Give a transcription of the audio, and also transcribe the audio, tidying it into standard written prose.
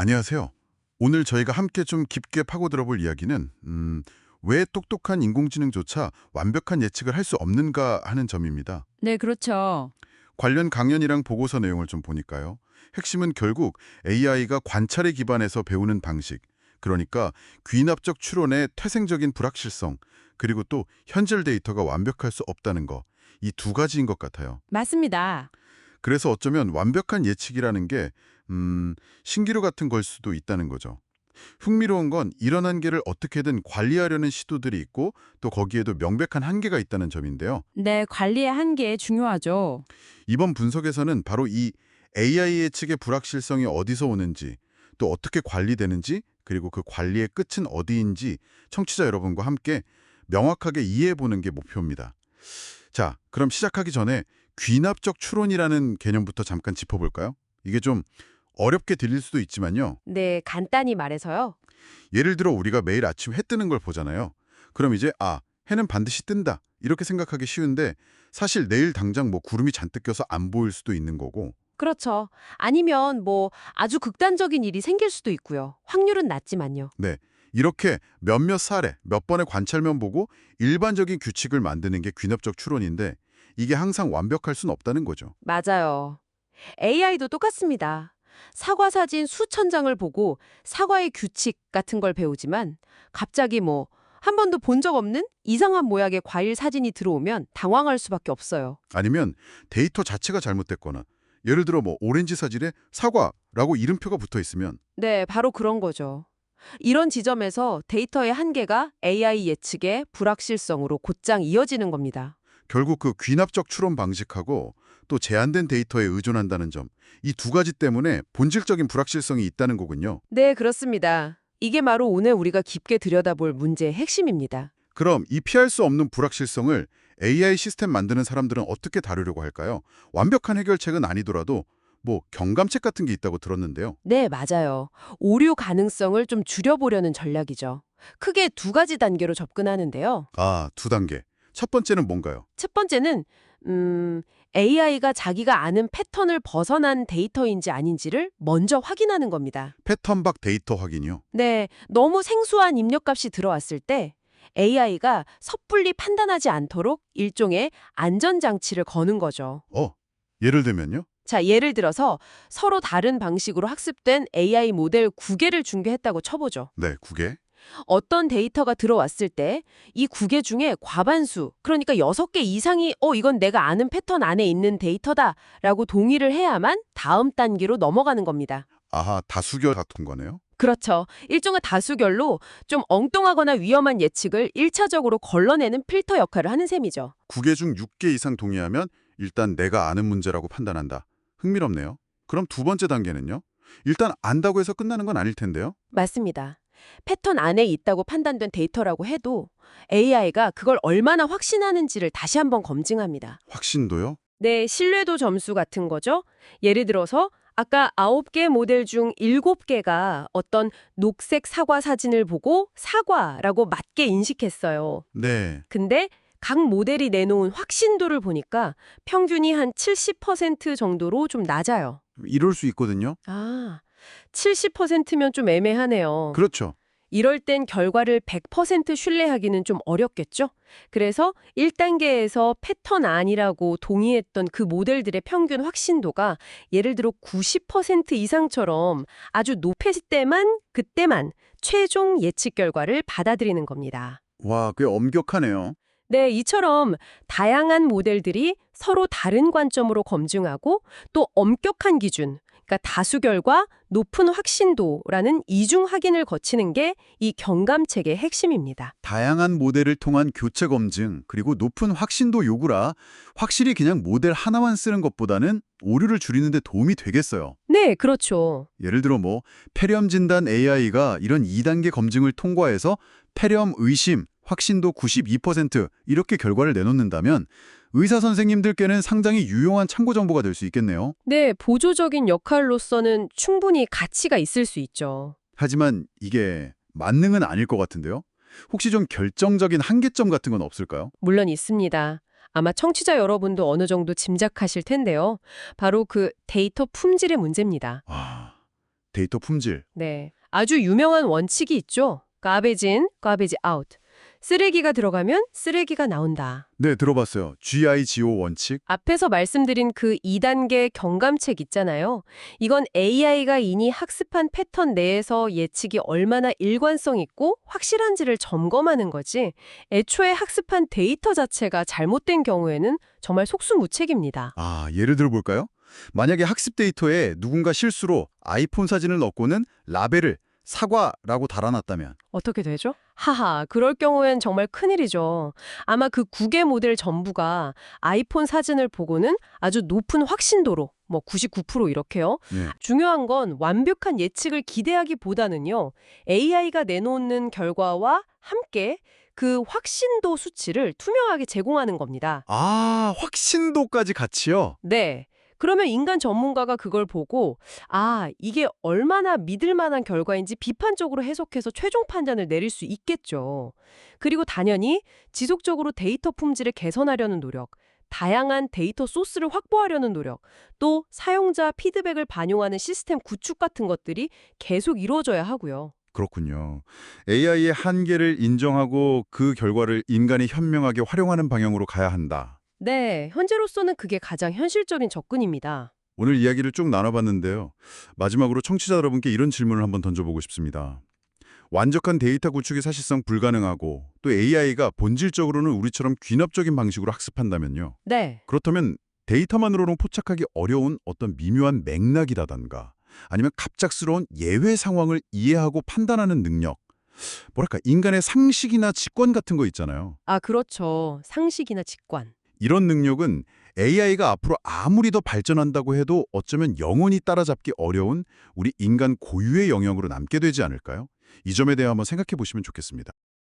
안녕하세요. 오늘 저희가 함께 좀 깊게 파고들어 볼 이야기는 왜 똑똑한 인공지능조차 완벽한 예측을 할 수 없는가 하는 점입니다. 네, 그렇죠. 관련 강연이랑 보고서 내용을 좀 보니까요. 핵심은 결국 AI가 관찰에 기반해서 배우는 방식, 그러니까 귀납적 추론의 태생적인 불확실성, 그리고 또 현재 데이터가 완벽할 수 없다는 거, 이 두 가지인 것 같아요. 맞습니다. 그래서 어쩌면 완벽한 예측이라는 게 신기루 같은 걸 수도 있다는 거죠. 흥미로운 건 이런 한계를 어떻게든 관리하려는 시도들이 있고 또 거기에도 명백한 한계가 있다는 점인데요. 네, 관리의 한계 중요하죠. 이번 분석에서는 바로 이 AI 예측의 불확실성이 어디서 오는지 또 어떻게 관리되는지 그리고 그 관리의 끝은 어디인지 청취자 여러분과 함께 명확하게 이해해보는 게 목표입니다. 자, 그럼 시작하기 전에 귀납적 추론이라는 개념부터 잠깐 짚어볼까요? 이게 좀 어렵게 들릴 수도 있지만요. 네, 간단히 말해서요. 예를 들어 우리가 매일 아침 해 뜨는 걸 보잖아요. 그럼 이제 해는 반드시 뜬다 이렇게 생각하기 쉬운데 사실 내일 당장 뭐 구름이 잔뜩 껴서 안 보일 수도 있는 거고 그렇죠. 아니면 아주 극단적인 일이 생길 수도 있고요. 확률은 낮지만요. 네, 이렇게 몇몇 사례, 몇 번의 관찰만 보고 일반적인 규칙을 만드는 게 귀납적 추론인데 이게 항상 완벽할 순 없다는 거죠. 맞아요. AI도 똑같습니다. 사과 사진 수천 장을 보고 사과의 규칙 같은 걸 배우지만 갑자기 한 번도 본 적 없는 이상한 모양의 과일 사진이 들어오면 당황할 수밖에 없어요. 아니면 데이터 자체가 잘못됐거나 예를 들어 뭐 오렌지 사진에 사과라고 이름표가 붙어 있으면 네, 바로 그런 거죠. 이런 지점에서 데이터의 한계가 AI 예측의 불확실성으로 곧장 이어지는 겁니다. 결국 그 귀납적 추론 방식하고 또 제한된 데이터에 의존한다는 점, 이 두 가지 때문에 본질적인 불확실성이 있다는 거군요. 네, 그렇습니다. 이게 바로 오늘 우리가 깊게 들여다볼 문제의 핵심입니다. 그럼 이 피할 수 없는 불확실성을 AI 시스템 만드는 사람들은 어떻게 다루려고 할까요? 완벽한 해결책은 아니더라도 뭐 경감책 같은 게 있다고 들었는데요. 네, 맞아요. 오류 가능성을 좀 줄여보려는 전략이죠. 크게 두 가지 단계로 접근하는데요. 두 단계. 첫 번째는 뭔가요? 첫 번째는 AI가 자기가 아는 패턴을 벗어난 데이터인지 아닌지를 먼저 확인하는 겁니다. 패턴박 데이터 확인이요. 네, 너무 생소한 입력값이 들어왔을 때 AI가 섣불리 판단하지 않도록 일종의 안전장치를 거는 거죠. 예를 들면요? 자, 예를 들어서 서로 다른 방식으로 학습된 AI 모델 9개를 중개했다고 쳐보죠. 네, 9개. 어떤 데이터가 들어왔을 때 이 9개 중에 과반수, 그러니까 6개 이상이 이건 내가 아는 패턴 안에 있는 데이터다라고 동의를 해야만 다음 단계로 넘어가는 겁니다. 다수결 같은 거네요. 그렇죠. 일종의 다수결로 좀 엉뚱하거나 위험한 예측을 1차적으로 걸러내는 필터 역할을 하는 셈이죠. 9개 중 6개 이상 동의하면 일단 내가 아는 문제라고 판단한다. 흥미롭네요. 그럼 두 번째 단계는요? 일단 안다고 해서 끝나는 건 아닐 텐데요. 맞습니다. 패턴 안에 있다고 판단된 데이터라고 해도 AI가 그걸 얼마나 확신하는지를 다시 한번 검증합니다. 확신도요? 네, 신뢰도 점수 같은 거죠. 예를 들어서 아까 9개 모델 중 7개가 어떤 녹색 사과 사진을 보고 사과라고 맞게 인식했어요. 네. 근데 각 모델이 내놓은 확신도를 보니까 평균이 한 70% 정도로 좀 낮아요. 이럴 수 있거든요. 70%면 좀 애매하네요. 그렇죠. 이럴 땐 결과를 100% 신뢰하기는 좀 어렵겠죠? 그래서 1단계에서 패턴 아니라고 동의했던 그 모델들의 평균 확신도가 예를 들어 90% 이상처럼 아주 높았을 때만, 그때만 최종 예측 결과를 받아들이는 겁니다. 와, 꽤 엄격하네요. 네, 이처럼 다양한 모델들이 서로 다른 관점으로 검증하고 또 엄격한 기준, 그러니까 다수결과 높은 확신도라는 이중 확인을 거치는 게 이 경감책의 핵심입니다. 다양한 모델을 통한 교체 검증, 그리고 높은 확신도 요구라 확실히 그냥 모델 하나만 쓰는 것보다는 오류를 줄이는 데 도움이 되겠어요. 네, 그렇죠. 예를 들어 폐렴 진단 AI가 이런 2단계 검증을 통과해서 폐렴 의심, 확신도 92% 이렇게 결과를 내놓는다면 의사 선생님들께는 상당히 유용한 참고 정보가 될 수 있겠네요. 네, 보조적인 역할로서는 충분히 가치가 있을 수 있죠. 하지만 이게 만능은 아닐 것 같은데요. 혹시 좀 결정적인 한계점 같은 건 없을까요? 물론 있습니다. 아마 청취자 여러분도 어느 정도 짐작하실 텐데요. 바로 그 데이터 품질의 문제입니다. 데이터 품질. 네. 아주 유명한 원칙이 있죠. garbage in, garbage out. 쓰레기가 들어가면 쓰레기가 나온다. 네, 들어봤어요. GIGO 원칙. 앞에서 말씀드린 그 2단계 경감책 있잖아요. 이건 AI가 이미 학습한 패턴 내에서 예측이 얼마나 일관성 있고 확실한지를 점검하는 거지. 애초에 학습한 데이터 자체가 잘못된 경우에는 정말 속수무책입니다. 아, 예를 들어 볼까요? 만약에 학습 데이터에 누군가 실수로 아이폰 사진을 넣고는 라벨을 사과라고 달아놨다면 어떻게 되죠? 하하, 그럴 경우엔 정말 큰일이죠. 아마 그 9개 모델 전부가 아이폰 사진을 보고는 아주 높은 확신도로, 99% 이렇게요. 네. 중요한 건 완벽한 예측을 기대하기보다는요, AI가 내놓는 결과와 함께 그 확신도 수치를 투명하게 제공하는 겁니다. 아, 확신도까지 같이요? 네. 그러면 인간 전문가가 그걸 보고 이게 얼마나 믿을 만한 결과인지 비판적으로 해석해서 최종 판단을 내릴 수 있겠죠. 그리고 당연히 지속적으로 데이터 품질을 개선하려는 노력, 다양한 데이터 소스를 확보하려는 노력, 또 사용자 피드백을 반영하는 시스템 구축 같은 것들이 계속 이루어져야 하고요. 그렇군요. AI의 한계를 인정하고 그 결과를 인간이 현명하게 활용하는 방향으로 가야 한다. 네, 현재로서는 그게 가장 현실적인 접근입니다. 오늘 이야기를 쭉 나눠봤는데요. 마지막으로 청취자 여러분께 이런 질문을 한번 던져보고 싶습니다. 완벽한 데이터 구축이 사실상 불가능하고 또 AI가 본질적으로는 우리처럼 귀납적인 방식으로 학습한다면요. 네. 그렇다면 데이터만으로는 포착하기 어려운 어떤 미묘한 맥락이라던가 아니면 갑작스러운 예외 상황을 이해하고 판단하는 능력, 뭐랄까 인간의 상식이나 직관 같은 거 있잖아요. 그렇죠. 상식이나 직관. 이런 능력은 AI가 앞으로 아무리 더 발전한다고 해도 어쩌면 영원히 따라잡기 어려운 우리 인간 고유의 영역으로 남게 되지 않을까요? 이 점에 대해 한번 생각해 보시면 좋겠습니다.